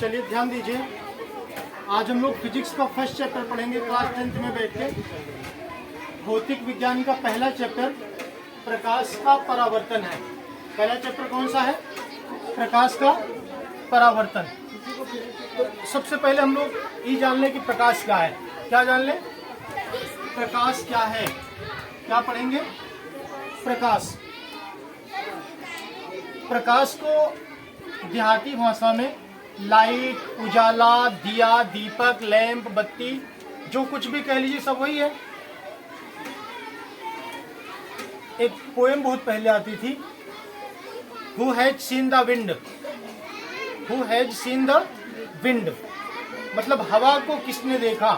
चलिए ध्यान दीजिए, आज हम लोग फिजिक्स का फर्स्ट चैप्टर पढ़ेंगे क्लास 10th में बैठ के। भौतिक विज्ञान का पहला चैप्टर प्रकाश का परावर्तन है। पहला चैप्टर कौन सा है? प्रकाश का परावर्तन। तो सबसे पहले हम लोग ये जान लें कि प्रकाश क्या है। क्या जान लें? प्रकाश क्या है। क्या पढ़ेंगे? प्रकाश। प्रकाश को देहाती भाषा में लाइट, उजाला, दिया, दीपक, लैंप, बत्ती, जो कुछ भी कह लीजिए सब वही है। एक पोएम बहुत पहले आती थी, Who has seen the wind? Who has seen the wind? मतलब हवा को किसने देखा।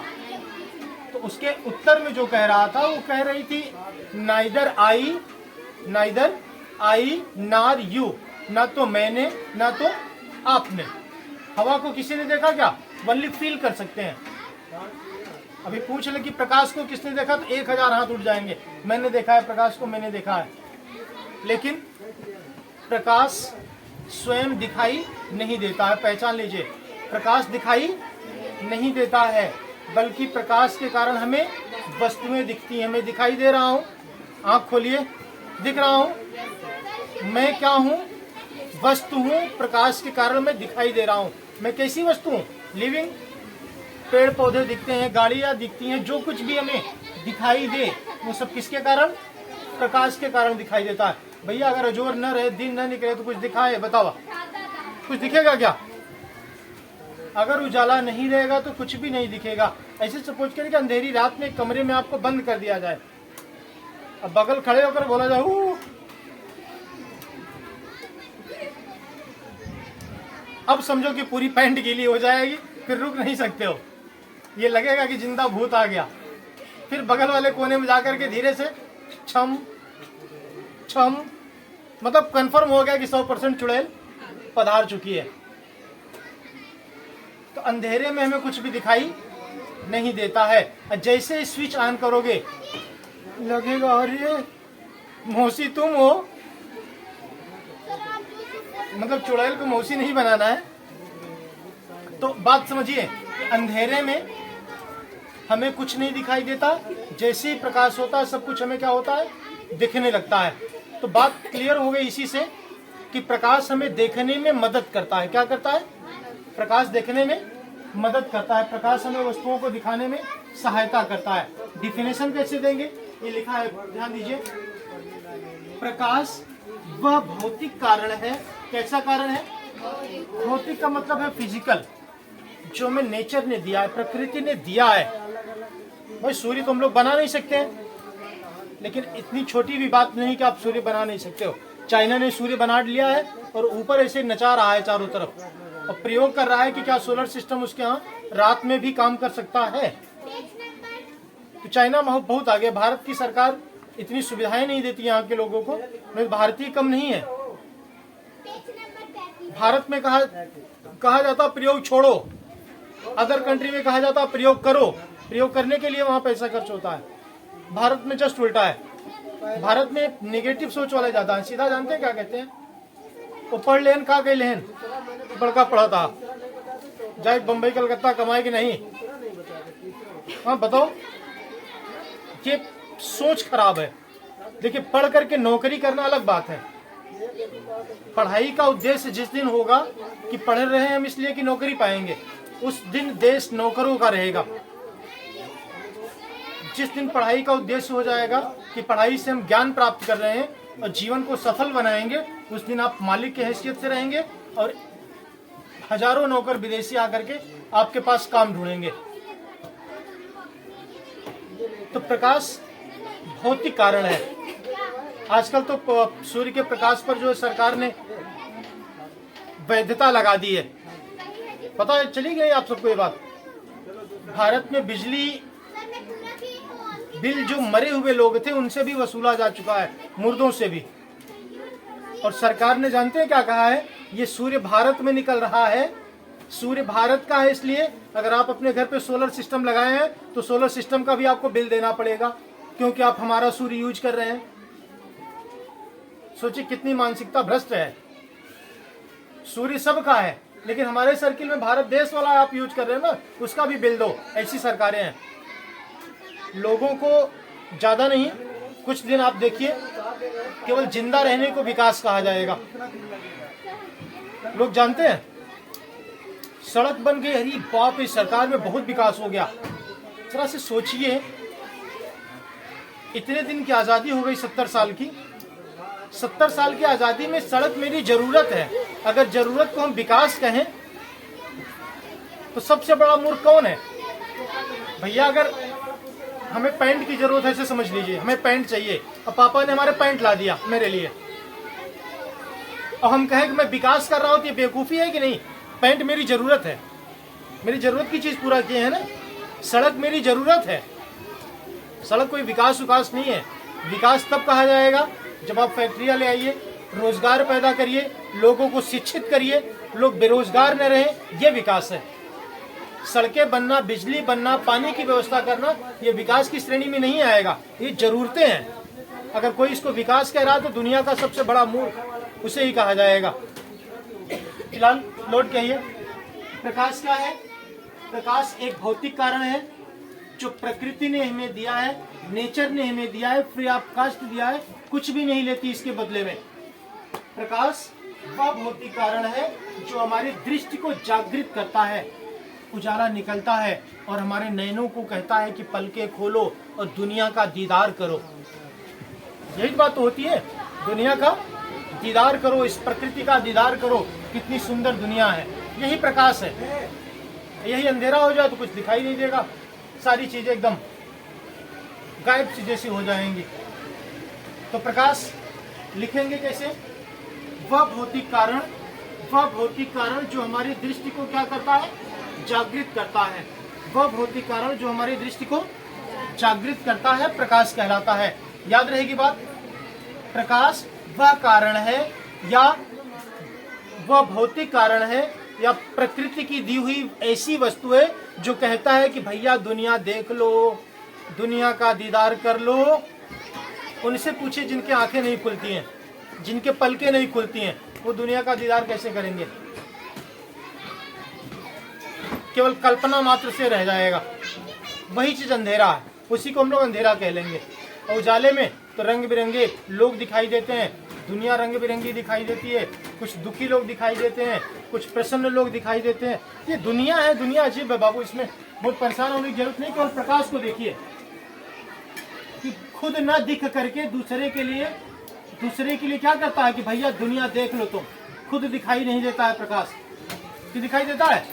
तो उसके उत्तर में जो कह रहा था वो कह रही थी neither I nor you, ना तो मैंने ना तो आपने। हवा को किसी ने देखा क्या? वनली फील कर सकते हैं। अभी पूछ ले कि प्रकाश को किसने देखा तो 1000 हाथ उठ जाएंगे। मैंने देखा है प्रकाश को, मैंने देखा है। लेकिन प्रकाश स्वयं दिखाई नहीं देता है। पहचान लीजिए, प्रकाश दिखाई नहीं देता है, बल्कि प्रकाश के कारण हमें वस्तुएं दिखती हैं। मैं दिखाई दे रहा हूँ, आँख खोलिए, दिख रहा हूँ। मैं क्या हूँ? वस्तु हूँ। प्रकाश के कारण मैं दिखाई दे रहा हूँ। मैं कैसी वस्तु हूँ? लिविंग। पेड़ पौधे दिखते हैं, गाड़ियाँ दिखती हैं, जो कुछ भी हमें दिखाई दे वो सब किसके कारण? प्रकाश के कारण दिखाई देता है। भैया अगर अजोर न रहे, दिन न निकले तो कुछ दिखाए? बताओ, कुछ दिखेगा क्या? अगर उजाला नहीं रहेगा तो कुछ भी नहीं दिखेगा। ऐसे सपोज करें कि अंधेरी रात में कमरे में आपको बंद कर दिया जाए, अब बगल खड़े होकर बोला जाए अब समझो कि पूरी पैंट गीली हो जाएगी, फिर रुक नहीं सकते हो। ये लगेगा कि जिंदा भूत आ गया। फिर बगल वाले कोने में जाकर के धीरे से छम छम, मतलब कंफर्म हो गया कि 100% चुड़ैल पधार चुकी है। तो अंधेरे में हमें कुछ भी दिखाई नहीं देता है। जैसे स्विच ऑन करोगे लगेगा अरे मौसी तुम हो। मतलब चुड़ैल को मौसी नहीं बनाना है। तो बात समझिए, अंधेरे में हमें कुछ नहीं दिखाई देता, जैसे ही प्रकाश होता है सब कुछ हमें क्या होता है? दिखने लगता है। तो बात क्लियर हो गई इसी से कि प्रकाश हमें देखने में मदद करता है। क्या करता है? प्रकाश देखने में मदद करता है। प्रकाश हमें वस्तुओं को दिखाने में सहायता करता है। डिफिनेशन कैसे देंगे? ये लिखा है, ध्यान दीजिए। प्रकाश वह भौतिक कारण है। कैसा कारण है? भौतिक का मतलब है फिजिकल, जो हमें नेचर ने दिया है, प्रकृति ने दिया है। भाई सूर्य तो हम लोग बना नहीं सकते हैं, लेकिन इतनी छोटी भी बात नहीं कि आप सूर्य बना नहीं सकते हो। चाइना ने सूर्य बना लिया है और ऊपर ऐसे नचा रहा है चारों तरफ, और प्रयोग कर रहा है कि क्या सोलर सिस्टम उसके यहाँ रात में भी काम कर सकता है। तो चाइना बहुत आगे। भारत की सरकार इतनी सुविधाएं नहीं देती यहाँ के लोगों को। भारतीय कम नहीं है। भारत में कहा जाता प्रयोग छोड़ो, अदर कंट्री में कहा जाता प्रयोग करो। प्रयोग करने के लिए वहां पैसा खर्च होता है। भारत में जस्ट उल्टा है। भारत में नेगेटिव सोच वाले ज्यादा है। सीधा जानते हैं क्या कहते हैं? वो पढ़ लेन का गई लेन, बड़का पढ़ा था, जाए बम्बई कलकत्ता कमाए कि नहीं। हाँ बताओ, ये सोच खराब है। देखिए, पढ़ करके नौकरी करना अलग बात है। पढ़ाई का उद्देश्य जिस दिन होगा कि पढ़ रहे हैं हम इसलिए कि नौकरी पाएंगे, उस दिन देश नौकरों का रहेगा। जिस दिन पढ़ाई का उद्देश्य हो जाएगा कि पढ़ाई से हम ज्ञान प्राप्त कर रहे हैं और जीवन को सफल बनाएंगे, उस दिन आप मालिक की हैसियत से रहेंगे और हजारों नौकर विदेशी आकर के आपके पास काम ढूंढेंगे। तो प्रकाश भौतिक कारण है। आजकल तो सूर्य के प्रकाश पर जो सरकार ने वैधता लगा दी है। पता चली गई आप सबको ये बात? भारत में बिजली बिल जो मरे हुए लोग थे उनसे भी वसूला जा चुका है, मुर्दों से भी। और सरकार ने जानते हैं क्या कहा है? ये सूर्य भारत में निकल रहा है, सूर्य भारत का है, इसलिए अगर आप अपने घर पे सोलर सिस्टम लगाए हैं तो सोलर सिस्टम का भी आपको बिल देना पड़ेगा, क्योंकि आप हमारा सूर्य यूज कर रहे हैं। सोचिए कितनी मानसिकता भ्रष्ट है। सूर्य सबका है, लेकिन हमारे सर्किल में भारत देश वाला आप यूज कर रहे हैं ना, उसका भी बिल दो। ऐसी सरकारें हैं। लोगों को ज्यादा नहीं, कुछ दिन आप देखिए, केवल जिंदा रहने को विकास कहा जाएगा। लोग जानते हैं सड़क बन गई, अरे बाप, इस सरकार में बहुत विकास हो गया। जरा से सोचिए, इतने दिन की आजादी हो गई 70 साल की। 70 साल की आजादी में सड़क मेरी जरूरत है। अगर जरूरत को हम विकास कहें तो सबसे बड़ा मूर्ख कौन है भैया? अगर हमें पैंट की जरूरत है, ऐसे समझ लीजिए, हमें पैंट चाहिए और पापा ने हमारे पैंट ला दिया मेरे लिए, और हम कहें कि मैं विकास कर रहा हूं, तो ये बेवकूफी है कि नहीं? पैंट मेरी जरूरत है, मेरी जरूरत की चीज पूरा किए है ना। सड़क मेरी जरूरत है, सड़क कोई विकास नहीं है। विकास तब कहा जाएगा जब आप फैक्ट्रियां ले आइए, रोजगार पैदा करिए, लोगों को शिक्षित करिए, लोग बेरोजगार न रहे, ये विकास है। सड़कें बनना, बिजली बनना, पानी की व्यवस्था करना, ये विकास की श्रेणी में नहीं आएगा, ये जरूरतें हैं। अगर कोई इसको विकास कह रहा तो दुनिया का सबसे बड़ा मूर्ख उसे ही कहा जाएगा। फिलहाल लौट कहिए, प्रकाश क्या है? प्रकाश एक भौतिक कारण है जो प्रकृति ने हमें दिया है, नेचर ने हमें दिया है, फ्री ऑफ कॉस्ट दिया है, कुछ भी नहीं लेती इसके बदले में। प्रकाश वह भौतिक कारण है जो हमारी दृष्टि को जागृत करता है, उजाला निकलता है और हमारे नयनों को कहता है कि पलके खोलो और दुनिया का दीदार करो। यही बात तो होती है, दुनिया का दीदार करो, इस प्रकृति का दीदार करो, कितनी सुंदर दुनिया है। यही प्रकाश है। यही अंधेरा हो जाए तो कुछ दिखाई नहीं देगा, सारी चीजें एकदम गायब सी जैसी हो जाएंगी। तो प्रकाश लिखेंगे कैसे? वह भौतिक कारण जो हमारी दृष्टि को क्या करता है? जागृत करता है। वह भौतिक कारण जो हमारी दृष्टि को जागृत करता है प्रकाश कहलाता है। याद रहेगी बात, प्रकाश वह कारण है या वह भौतिक कारण है या प्रकृति की दी हुई ऐसी वस्तु है जो कहता है कि भैया दुनिया देख लो, दुनिया का दीदार कर लो। उनसे पूछे जिनके आंखें नहीं खुलती हैं, जिनके पलकें नहीं खुलती हैं, वो दुनिया का दीदार कैसे करेंगे? केवल कल्पना मात्र से रह जाएगा। वही चीज अंधेरा है, उसी को हम लोग अंधेरा कह लेंगे। और उजाले में तो रंग बिरंगे लोग दिखाई देते हैं, दुनिया रंग बिरंगी दिखाई देती है, कुछ दुखी लोग दिखाई देते हैं, कुछ प्रसन्न लोग दिखाई देते हैं। ये दुनिया है, दुनिया अजीब है बाबू, इसमें बहुत परेशान होने की जरूरत नहीं। केवल प्रकाश को देखिए कि खुद न दिख करके दूसरे के लिए क्या करता है कि भैया दुनिया देख लो तुम। खुद दिखाई नहीं देता है प्रकाश, कि दिखाई देता है?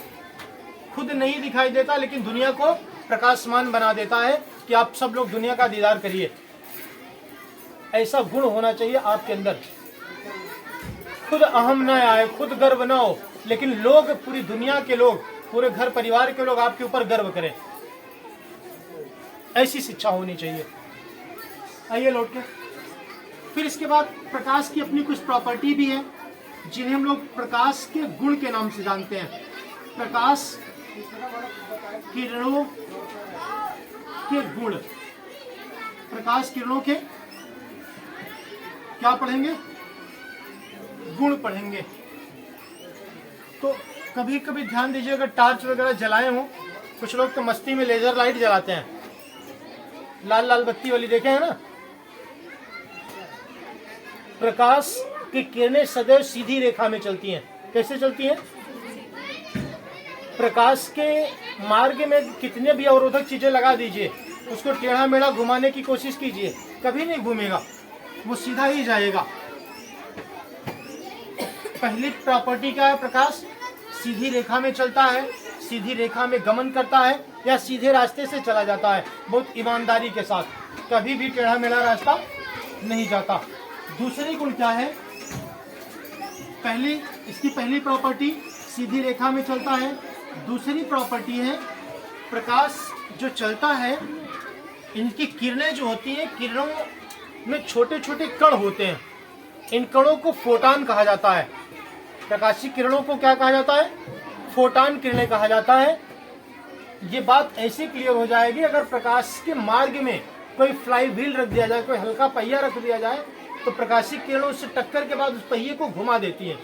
खुद नहीं दिखाई देता, लेकिन दुनिया को प्रकाशमान बना देता है कि आप सब लोग दुनिया का दीदार करिए। ऐसा गुण होना चाहिए आपके अंदर। खुद अहम न आए, खुद गर्व न हो, लेकिन लोग, पूरी दुनिया के लोग, पूरे घर परिवार के लोग आपके ऊपर गर्व करें। ऐसी शिक्षा होनी चाहिए। आइए लौट के फिर इसके बाद प्रकाश की अपनी कुछ प्रॉपर्टी भी है जिन्हें हम लोग प्रकाश के गुण के नाम से जानते हैं। प्रकाश किरणों के गुण, प्रकाश किरणों के क्या पढ़ेंगे? गुण पढ़ेंगे। तो कभी कभी ध्यान दीजिए, अगर टार्च वगैरह जलाए हों, कुछ लोग तो मस्ती में लेजर लाइट जलाते हैं, लाल लाल बत्ती वाली, देखे हैं ना? प्रकाश की किरणें सदैव सीधी रेखा में चलती हैं। कैसे चलती हैं? प्रकाश के मार्ग में कितने भी अवरोधक चीजें लगा दीजिए, उसको टेढ़ा मेढ़ा घुमाने की कोशिश कीजिए, कभी नहीं घूमेगा, वो सीधा ही जाएगा। पहली प्रॉपर्टी क्या है? प्रकाश सीधी रेखा में चलता है, सीधी रेखा में गमन करता है या सीधे रास्ते से चला जाता है, बहुत ईमानदारी के साथ, कभी भी टेढ़ा मेढ़ा रास्ता नहीं जाता। दूसरी गुण क्या है? इसकी पहली प्रॉपर्टी सीधी रेखा में चलता है। दूसरी प्रॉपर्टी है प्रकाश जो चलता है, इनकी किरणें जो होती हैं, किरणों में छोटे छोटे कण होते हैं, इन कणों को फोटान कहा जाता है। प्रकाशीय किरणों को क्या कहा जाता है? फोटान किरणें कहा जाता है। ये बात ऐसे क्लियर हो जाएगी अगर प्रकाश के मार्ग में कोई फ्लाई व्हील रख दिया जाए, कोई हल्का पहिया रख दिया जाए, तो प्रकाशिक किरणों से टक्कर के बाद उस पहिए को घुमा देती है।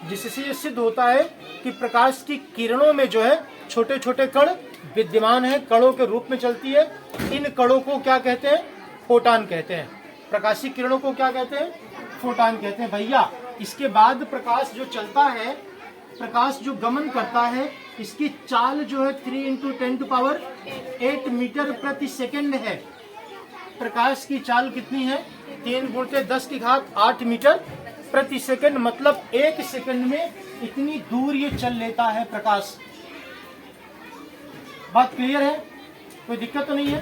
जिससे ये सिद्ध होता है कि प्रकाश की किरणों में जो है छोटे छोटे कण विद्यमान है, कणों के रूप में चलती है। इन कणों को क्या कहते हैं? फोटान कहते हैं। प्रकाशिक किरणों को क्या कहते हैं? फोटान कहते हैं। भैया इसके बाद प्रकाश जो चलता है, प्रकाश जो गमन करता है, इसकी चाल जो है 3 × 10⁸ मीटर प्रति सेकंड है। प्रकाश की चाल कितनी है? 3 × 10⁸ मीटर प्रति सेकंड, मतलब 1 सेकंड में इतनी दूर ये चल लेता है प्रकाश। बात क्लियर है? कोई दिक्कत तो नहीं है?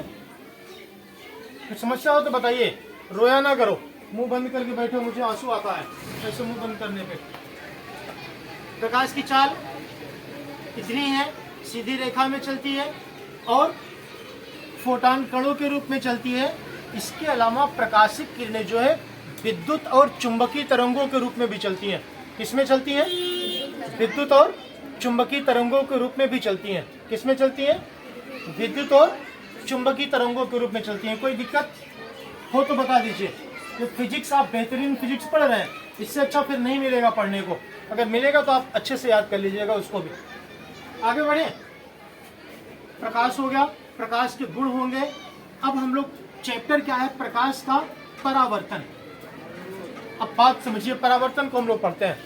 कुछ समस्या हो तो बताइए, रोया ना करो, मुंह बंद करके बैठो, मुझे आंसू आता है ऐसे मुंह बंद करने पे। प्रकाश की चाल इतनी है, सीधी रेखा में चलती है और फोटान कणों के रूप में चलती है। इसके अलावा प्रकाशिक किरणें जो है विद्युत और चुंबकीय तरंगों के रूप में भी चलती हैं। किसमें चलती हैं? विद्युत और चुंबकीय तरंगों के रूप में भी चलती हैं। किसमें चलती हैं? विद्युत और चुंबकीय तरंगों के रूप में चलती हैं। कोई दिक्कत हो तो बता दीजिए। जो फिजिक्स आप बेहतरीन फिजिक्स पढ़ रहे हैं, इससे अच्छा फिर नहीं मिलेगा पढ़ने को। अगर मिलेगा तो आप अच्छे से याद कर लीजिएगा उसको भी। आगे बढ़े। प्रकाश हो गया, प्रकाश के गुण होंगे। अब हम लोग चैप्टर क्या है? प्रकाश का परावर्तन। अब बात समझिए, परावर्तन को हम लोग पढ़ते हैं।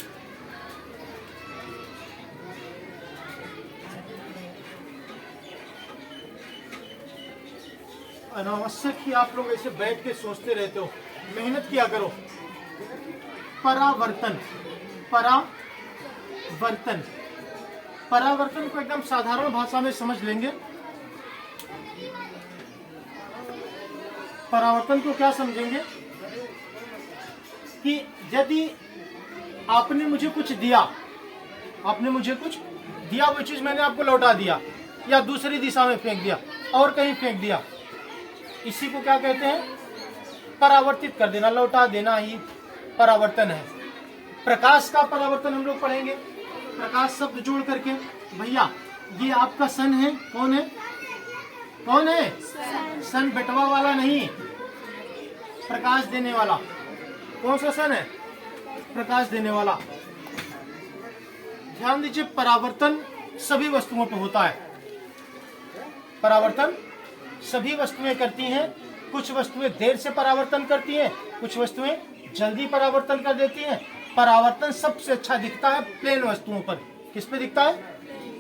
अनावश्यक कि आप लोग ऐसे बैठ के सोचते रहते हो, मेहनत किया करो। परावर्तन, परावर्तन, परावर्तन को एकदम साधारण भाषा में समझ लेंगे। परावर्तन को क्या समझेंगे कि यदि आपने मुझे कुछ दिया, आपने मुझे कुछ दिया, वो चीज मैंने आपको लौटा दिया या दूसरी दिशा में फेंक दिया और कहीं फेंक दिया, इसी को क्या कहते हैं? परावर्तित कर देना, लौटा देना ही परावर्तन है। प्रकाश का परावर्तन हम लोग पढ़ेंगे, प्रकाश शब्द जोड़ करके। भैया ये आपका सन है, कौन है? कौन है? सन बेटवा वाला नहीं, प्रकाश देने वाला। कौन सा सन है? प्रकाश देने वाला। ध्यान दीजिए, परावर्तन सभी वस्तुओं पर होता है। परावर्तन सभी वस्तुएं करती हैं। कुछ वस्तुएं देर से परावर्तन करती हैं, कुछ वस्तुएं जल्दी परावर्तन कर देती हैं। परावर्तन सबसे अच्छा दिखता है प्लेन वस्तुओं पर। किस पे दिखता है?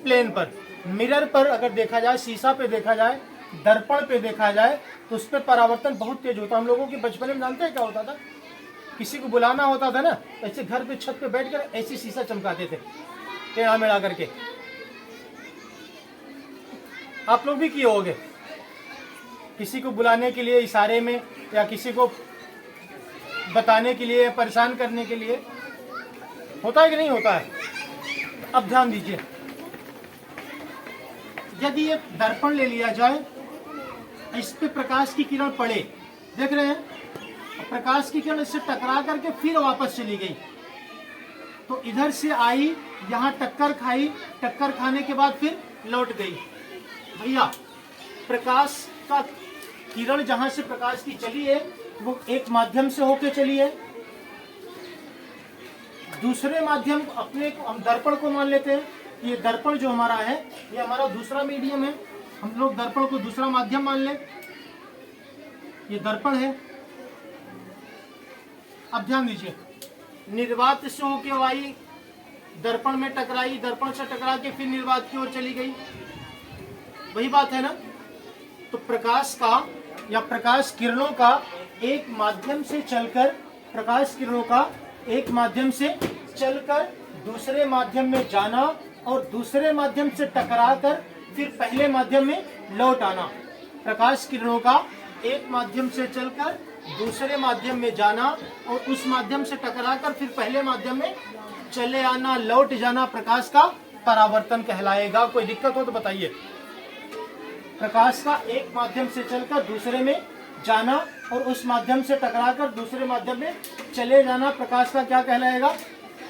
प्लेन पर। मिरर पर अगर देखा जाए, शीशा पे देखा जाए, दर्पण पे देखा जाए, तो उस पर परावर्तन बहुत तेज होता है। हम लोगों के बचपन में जानते हैं क्या होता था? किसी को बुलाना होता था ना, ऐसे घर पे छत पे बैठ कर ऐसी शीशा चमकाते थे टेढ़ा मेढ़ा करके। आप लोग भी किए होंगे, किसी को बुलाने के लिए इशारे में, या किसी को बताने के लिए, परेशान करने के लिए। होता है कि नहीं होता है? अब ध्यान दीजिए, यदि एक दर्पण ले लिया जाए, इस पे प्रकाश की किरण पड़े, देख रहे हैं, प्रकाश की किरण इससे टकरा करके फिर वापस चली गई, तो इधर से आई, यहाँ टक्कर खाई, टक्कर खाने के बाद फिर लौट गई। भैया प्रकाश का किरण जहां से प्रकाश की चली है, वो एक माध्यम से होके चली है। दूसरे माध्यम, अपने हम दर्पण को मान लेते हैं, ये दर्पण जो हमारा है, ये हमारा दूसरा मीडियम है। हम लोग दर्पण को दूसरा माध्यम मान लें, ये दर्पण है। अब ध्यान दीजिए, निर्वात से होके आई, दर्पण में टकराई, दर्पण से टकरा के फिर निर्वात की ओर चली गई। वही बात है ना? तो प्रकाश का या प्रकाश किरणों का एक माध्यम से चलकर, प्रकाश किरणों का एक माध्यम से चलकर दूसरे माध्यम में जाना और दूसरे माध्यम से टकराकर फिर पहले माध्यम में लौट आना। प्रकाश किरणों का एक माध्यम से चलकर दूसरे माध्यम में जाना और उस माध्यम से टकराकर फिर पहले माध्यम में चले आना, लौट जाना, प्रकाश का परावर्तन कहलाएगा। कोई दिक्कत हो तो बताइए। प्रकाश का एक माध्यम से चलकर दूसरे में जाना और उस माध्यम से टकराकर दूसरे माध्यम में चले जाना, प्रकाश का क्या कहलाएगा?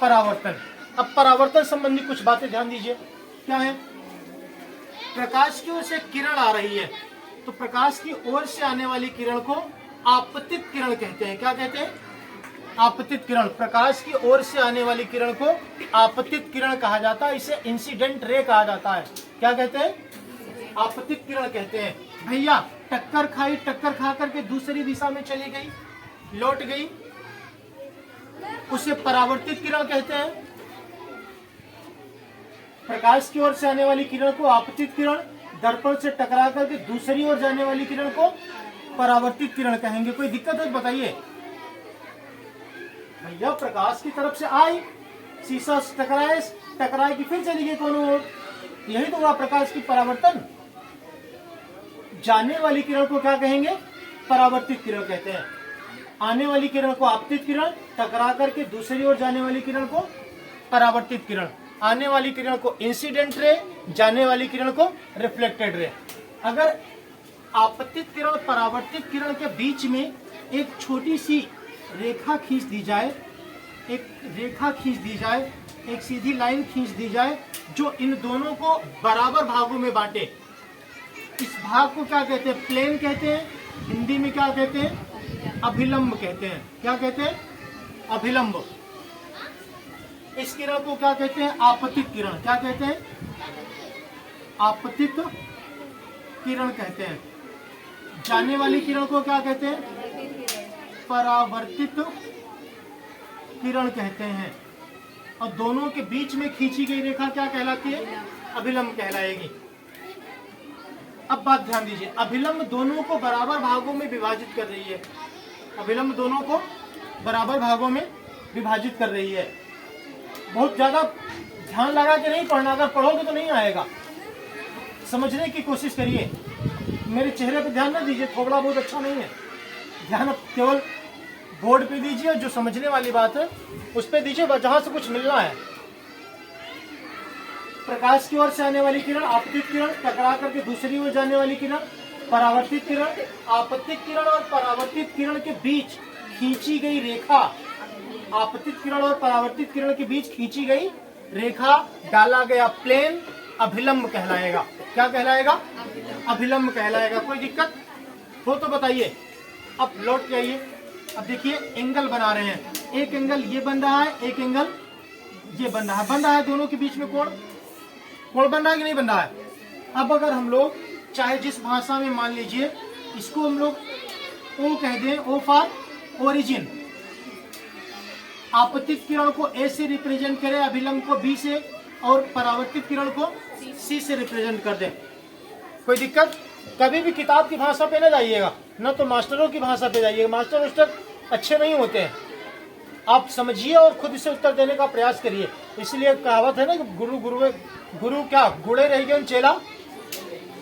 परावर्तन। अब परावर्तन संबंधी कुछ बातें ध्यान दीजिए। क्या है? प्रकाश की ओर से किरण आ रही है, तो प्रकाश की ओर से आने वाली किरण को आपतित किरण कहते हैं। क्या कहते हैं? आपतित किरण, प्रकाश की ओर से आने वाली किरण को आपतित किरण कहा जाता है। इसे इंसिडेंट रे कहा जाता है। क्या कहते हैं? आपतित किरण कहते हैं। भैया टक्कर खाई, टक्कर खा करके दूसरी दिशा में चली गई, लौट गई, उसे परावर्तित किरण कहते हैं। प्रकाश की ओर से आने वाली किरण को आपतित किरण, दर्पण से टकरा करके दूसरी ओर जाने वाली किरण को परावर्तित किरण कहेंगे। कोई दिक्कत है बताइए? भैया प्रकाश की तरफ से आई, शीशा से टकराए, टकराए कि फिर चली गई कोनो ओर, यही तो हुआ प्रकाश की परावर्तन। जाने वाली किरण को क्या कहेंगे? परावर्तित किरण कहते हैं। आने वाली किरण को आपतित किरण, टकरा करके दूसरी ओर जाने वाली किरण को परावर्तित किरण। आने वाली किरण को इंसिडेंट रे, जाने वाली किरण को रिफ्लेक्टेड रे। अगर आपतित किरण परावर्तित किरण के बीच में एक छोटी सी रेखा खींच दी जाए, एक रेखा खींच दी जाए, एक सीधी लाइन खींच दी जाए जो इन दोनों को बराबर भागों में बांटे, इस भाग को क्या कहते हैं? प्लेन कहते हैं। हिंदी में क्या कहते हैं? अभिलंब कहते हैं। क्या कहते हैं? अभिलंब। इस किरण को क्या कहते हैं? आपतित किरण। क्या कहते हैं? आपतित किरण कहते हैं। जाने वाली किरण को क्या कहते हैं? परावर्तित किरण कहते हैं। और दोनों के बीच में खींची गई रेखा क्या कहलाती है? अभिलंब कहलाएगी। अब बात ध्यान दीजिए, अभिलंब दोनों को बराबर भागों में विभाजित कर रही है। अभिलंब दोनों को बराबर भागों में विभाजित कर रही है। बहुत ज्यादा ध्यान लगा के नहीं पढ़ना, अगर पढ़ोगे तो नहीं आएगा। समझने की कोशिश करिए। मेरे चेहरे पे ध्यान ना दीजिए, थोड़ा बहुत अच्छा नहीं है। ध्यान केवल बोर्ड पे दीजिए, जो समझने वाली बात है उस पे दीजिए, जहां से कुछ मिलना है। प्रकाश की ओर से आने वाली किरण आपतित किरण, टकरा करके दूसरी ओर जाने वाली किरण परावर्तित किरण। आपतित किरण और परावर्तित किरण के बीच खींची गई रेखा, आपतित किरण और परावर्तित किरण के बीच खींची गई रेखा, डाला गया प्लेन अभिलंब कहलाएगा। क्या कहलाएगा? अभिलंब कहलाएगा। कोई दिक्कत हो तो बताइए। अब लौट जाइए। अब देखिए एंगल बना रहे हैं। एक एंगल ये बन रहा है, एक एंगल ये बन रहा है। बन रहा है दोनों के बीच में कोण, कोण बन रहा है कि नहीं बन रहा है? अब अगर हम लोग चाहे जिस भाषा में, मान लीजिए इसको हम लोग ओ कह दें, ओ फॉर ओरिजिन, आपतित किरण को ए से रिप्रेजेंट करें, अभिलंब को बी से, और परावर्तित किरण को सी से रिप्रेजेंट कर दें। कोई दिक्कत? कभी भी किताब की भाषा पे ना जाइएगा, ना तो मास्टरों की भाषा पे जाइएगा। मास्टर उस्टर अच्छे नहीं होते हैं। आप समझिए और खुद इसे उत्तर देने का प्रयास करिए। इसलिए कहावत है ना कि गुरु क्या गुड़े रह गए, चेला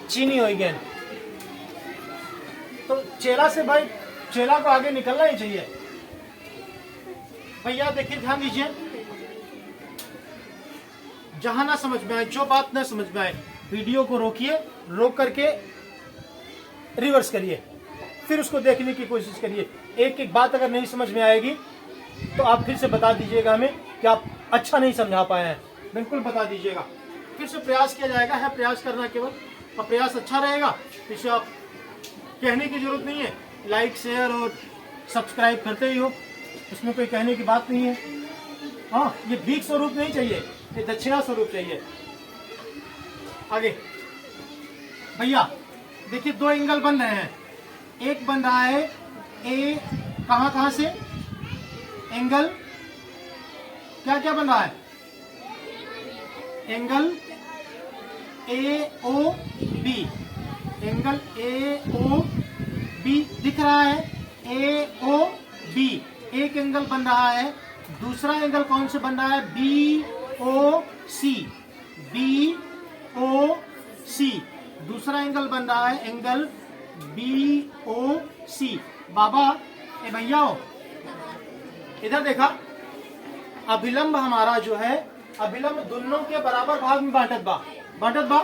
चीनी हो गए। तो चेला से भाई, चेला को आगे निकलना ही चाहिए। भैया देखिए, ध्यान दीजिए, जहां ना समझ में आए, जो बात ना समझ में आए, वीडियो को रोकिए, रोक करके रिवर्स करिए, फिर उसको देखने की कोशिश करिए। एक एक बात अगर नहीं समझ में आएगी तो आप फिर से बता दीजिएगा हमें कि आप अच्छा नहीं समझा पाए हैं। बिल्कुल बता दीजिएगा, फिर से प्रयास किया जाएगा। है प्रयास करना केवल, और प्रयास अच्छा रहेगा। इसे आप कहने की जरूरत नहीं है, लाइक शेयर और सब्सक्राइब करते ही हो, उसमें कोई कहने की बात नहीं है। हाँ, ये भीख स्वरूप नहीं चाहिए, ये दक्षिणा स्वरूप चाहिए। आगे भैया देखिए, दो एंगल बन रहे हैं। एक बन रहा है ए, कहां से एंगल, क्या क्या बन रहा है? Angle A O B, angle A O B दिख रहा है, ए ओ बी एक एंगल बन रहा है। दूसरा एंगल कौन से बन रहा है? बी ओ सी, बी ओ सी दूसरा एंगल बन रहा है, एंगल बी ओ सी। बाबा ए भैया इधर देखा, अभिलंब हमारा जो है, अभिलंब दोनों के बराबर भाग में बांटत बा।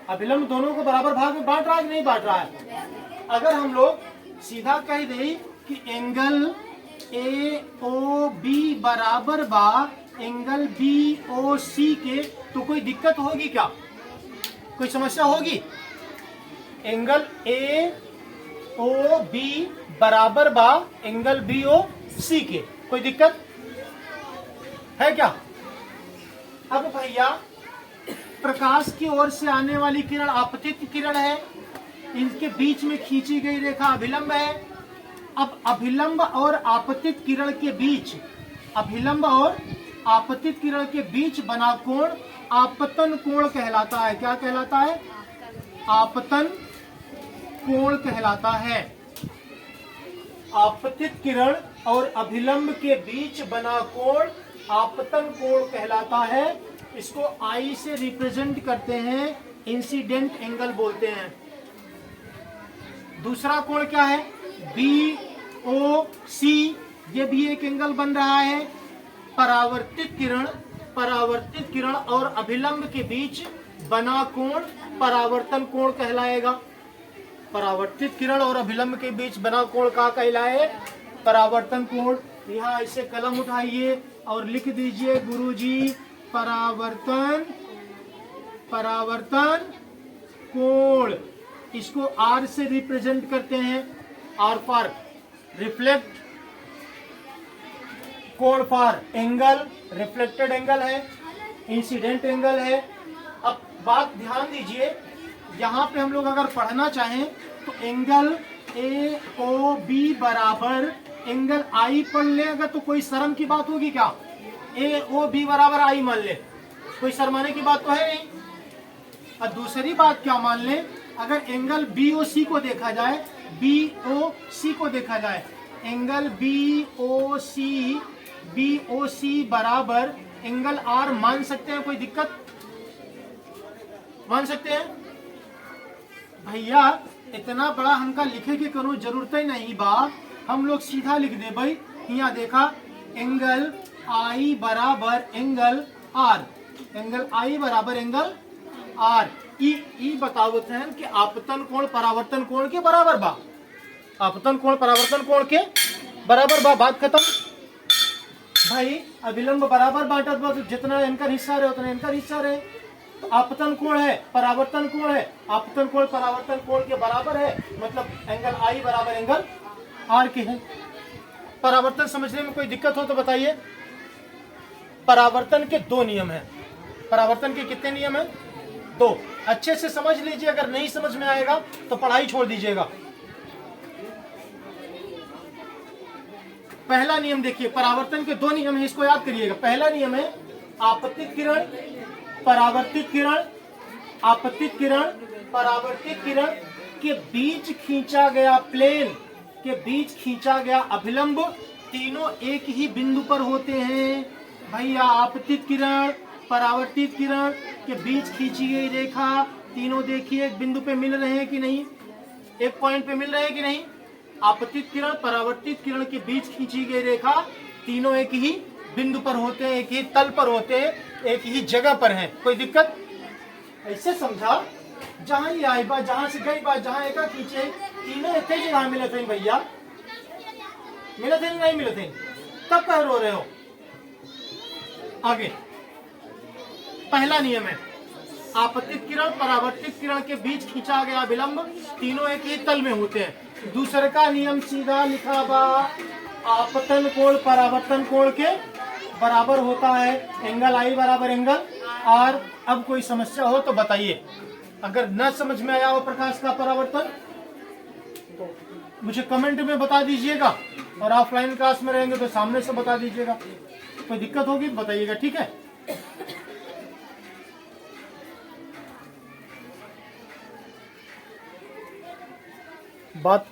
अभिलंब दोनों को बराबर भाग में बांट रहा है कि नहीं बांट रहा है? अगर हम लोग सीधा कह दे कि एंगल ए ओ बी बराबर बा एंगल बी ओ सी के, तो कोई दिक्कत होगी क्या? कोई समस्या होगी? एंगल ए ओ बी बराबर बा एंगल बी ओ सी के। कोई दिक्कत है क्या? अब भैया प्रकाश की ओर से आने वाली किरण आपतित किरण है, इनके बीच में खींची गई रेखा अभिलंब है। अब अभिलंब और आपतित किरण के बीच, अभिलंब और आपतित किरण के बीच बना कोण आपतन कोण कहलाता है। क्या कहलाता है? आपतन कोण कहलाता है। आपतित किरण और अभिलंब के बीच बना कोण आपतन कोण कहलाता है। इसको आई से रिप्रेजेंट करते हैं, इंसिडेंट एंगल बोलते हैं। दूसरा कोण क्या है? बी ओ सी, ये भी एक एंगल बन रहा है। परावर्तित किरण और अभिलंब के बीच बना कोण परावर्तन कोण कहलाएगा। परावर्तित किरण और अभिलंब के बीच बना कोण का कहलाए? परावर्तन कोण। यहाँ ऐसे कलम उठाइए और लिख दीजिए गुरुजी परावर्तन कोण। इसको आर से रिप्रेजेंट करते हैं। आर फॉर रिफ्लेक्ट, कोण फॉर एंगल, रिफ्लेक्टेड एंगल है, इंसिडेंट एंगल है। अब बात ध्यान दीजिए, यहाँ पे हम लोग अगर पढ़ना चाहें तो एंगल ए ओ बी बराबर एंगल आई पढ़ ले, अगर तो कोई शर्म की बात होगी क्या? ए ओ बी बराबर आई मान ले, कोई शर्माने की बात तो है नहीं। और दूसरी बात क्या मान ले, अगर एंगल बी ओ सी को देखा जाए, बी ओ सी को देखा जाए, एंगल बी ओ सी बराबर एंगल आर मान सकते हैं? कोई दिक्कत? मान सकते हैं भैया। इतना बड़ा हमका लिखे की करूँ जरूरत ही नहीं बा, हम लोग सीधा लिख दे भाई। यहाँ देखा एंगल आई बराबर एंगल आर, एंगल आई बराबर एंगल आर। ई बतावत हैं कि आपतन कोण परावर्तन कोण के बराबर बा, आपतन कोण परावर्तन कोण के बराबर बा। बात खत्म भाई। अभिलंब बराबर बांटत बा, तो जितना इनका हिस्सा रहे उतना इनका हिस्सा रहे। तो आपतन कोण है, परावर्तन कोण है, आपतन कोण परावर्तन कोण के बराबर है, मतलब एंगल आई बराबर एंगल आर के है। परावर्तन समझने में कोई दिक्कत हो तो बताइए। परावर्तन के दो नियम हैं। परावर्तन के कितने नियम हैं? दो। अच्छे से समझ लीजिए, अगर नहीं समझ में आएगा तो पढ़ाई छोड़ दीजिएगा। पहला नियम देखिए, परावर्तन के दो नियम है, इसको याद करिएगा। पहला नियम है आपतित किरण परावर्तित किरण, आपतित किरण परावर्तित किरण के बीच खींचा गया प्लेन के बीच खींचा गया अभिलंब तीनों एक ही बिंदु पर होते हैं। भैया आपतित किरण परावर्तित किरण के बीच खींची गई रेखा तीनों देखिए एक बिंदु पे मिल रहे हैं कि नहीं, एक पॉइंट पे मिल रहे हैं कि नहीं। आपतित किरण परावर्तित किरण के बीच खींची गई रेखा तीनों एक ही बिंदु पर होते हैं, एक ही तल पर होते हैं, एक ही जगह पर हैं। कोई दिक्कत? ऐसे समझा, जहां ये आई बात, जहां से गई बात, जहां एक खींचे तीनों एक ही जगह मिले थे भैया। मिले थे नहीं मिले थे? तब कह रो रहे हो। आगे पहला नियम है आपतित किरण परावर्तित किरण के बीच खींचा गया विलंब तीनों एक ही तल में होते हैं। दूसरे का नियम सीधा लिखा बा, आपतन कोण परावर्तन कोण के बराबर होता है, एंगल आई बराबर एंगल आर। अब कोई समस्या हो तो बताइए। अगर न समझ में आया हो प्रकाश का परावर्तन तो मुझे कमेंट में बता दीजिएगा, और ऑफलाइन क्लास में रहेंगे तो सामने से बता दीजिएगा। कोई दिक्कत होगी तो बताइएगा, ठीक है। बात